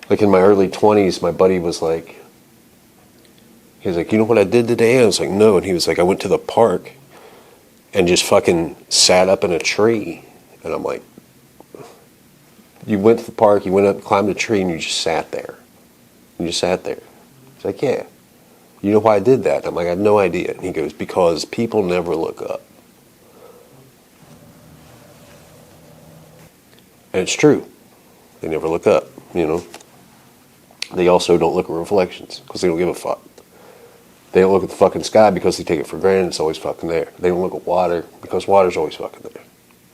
Like in my early 20s, my buddy was like, he was like, you know what I did today? I was like, no. And he was like, I went to the park and just fucking sat up in a tree. And I'm like, you went to the park, you went up, climbed a tree, and you just sat there. You just sat there. He's like, yeah. You know why I did that? I'm like, I had no idea. And he goes, because people never look up. And it's true. They never look up, you know. They also don't look at reflections because they don't give a fuck. They don't look at the fucking sky because they take it for granted it's always fucking there. They don't look at water because water's always fucking there.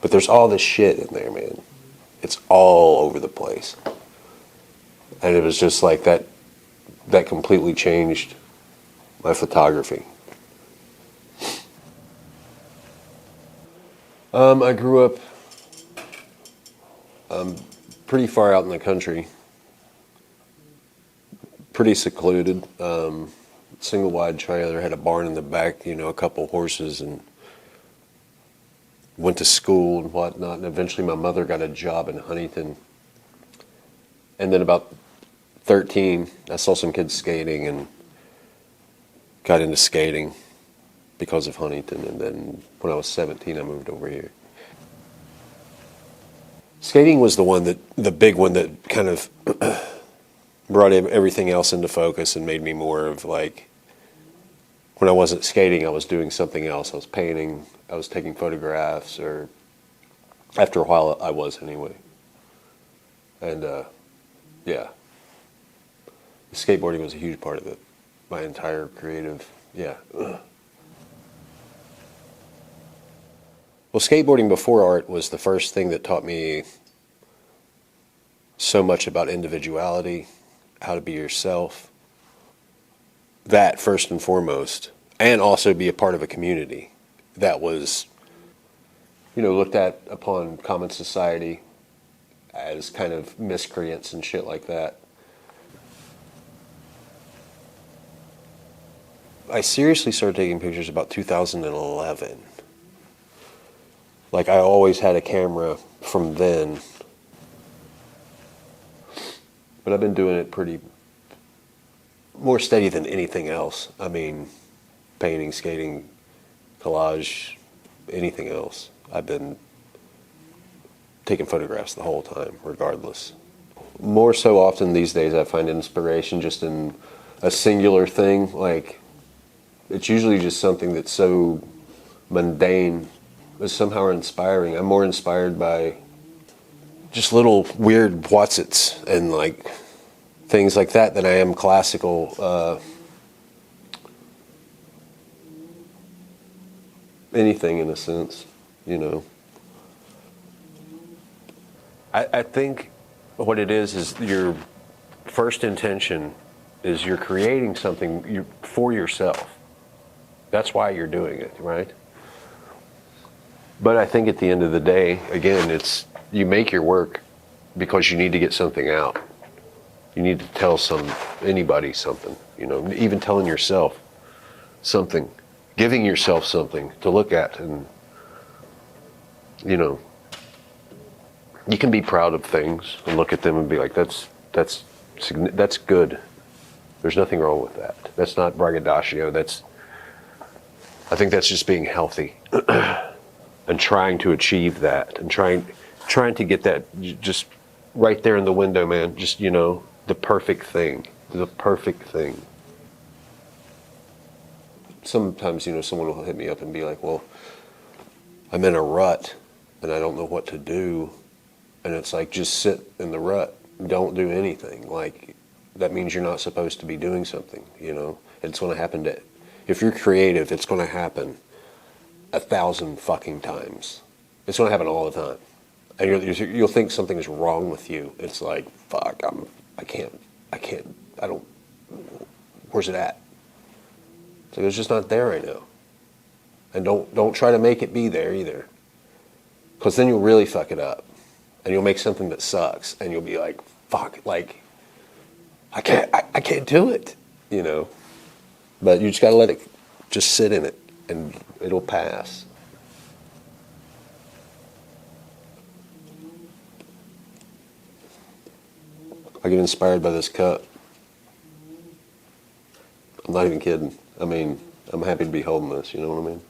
But there's all this shit in there, man. It's all over the place. And it was just like that completely changed my photography. I grew up pretty far out in the country, pretty secluded. Single wide trailer, had a barn in the back, you know, a couple horses, and went to school and whatnot. And eventually my mother got a job in Huntington. And then about 13, I saw some kids skating and got into skating because of Huntington. And then when I was 17, I moved over here. Skating was the big one that kind of brought everything else into focus and made me more of like, when I wasn't skating, I was doing something else. I was painting, I was taking photographs, or after a while I was anyway. And yeah, skateboarding was a huge part of it. My entire creative, yeah. Well, skateboarding before art was the first thing that taught me so much about individuality, how to be yourself. That first and foremost, and also be a part of a community that was, you know, looked at upon common society as kind of miscreants and shit like that. I seriously started taking pictures about 2011. Like, I always had a camera from then, but I've been doing it pretty more steady than anything else. I mean, painting, skating, collage, anything else. I've been taking photographs the whole time, regardless. More so often these days, I find inspiration just in a singular thing. Like, it's usually just something that's so mundane, but somehow inspiring. I'm more inspired by just little weird whatsits and like things like that than I am classical anything in a sense, you know. I think what it is your first intention is you're creating something for yourself. That's why you're doing it, right? But I think at the end of the day, again, it's you make your work because you need to get something out. You need to tell anybody something, you know, even telling yourself something, giving yourself something to look at, and, you know, you can be proud of things and look at them and be like, that's good. There's nothing wrong with that. That's not braggadocio. I think that's just being healthy and trying to achieve that and trying to get that just right there in the window, man. Just, you know, the perfect thing. The perfect thing. Sometimes, you know, someone will hit me up and be like, well, I'm in a rut and I don't know what to do. And it's like, just sit in the rut. Don't do anything. Like, that means you're not supposed to be doing something, you know. It's going to happen if you're creative, it's going to happen 1,000 fucking times. It's going to happen all the time. And you'll think something is wrong with you. It's like, fuck, I don't, where's it at? It's like, it's just not there right now. And don't try to make it be there either. Because then you'll really fuck it up. And you'll make something that sucks. And you'll be like, fuck, like, I can't do it, you know. But you just got to let it just sit in it. And it'll pass. I get inspired by this cup. I'm not even kidding. I mean, I'm happy to be holding this, you know what I mean?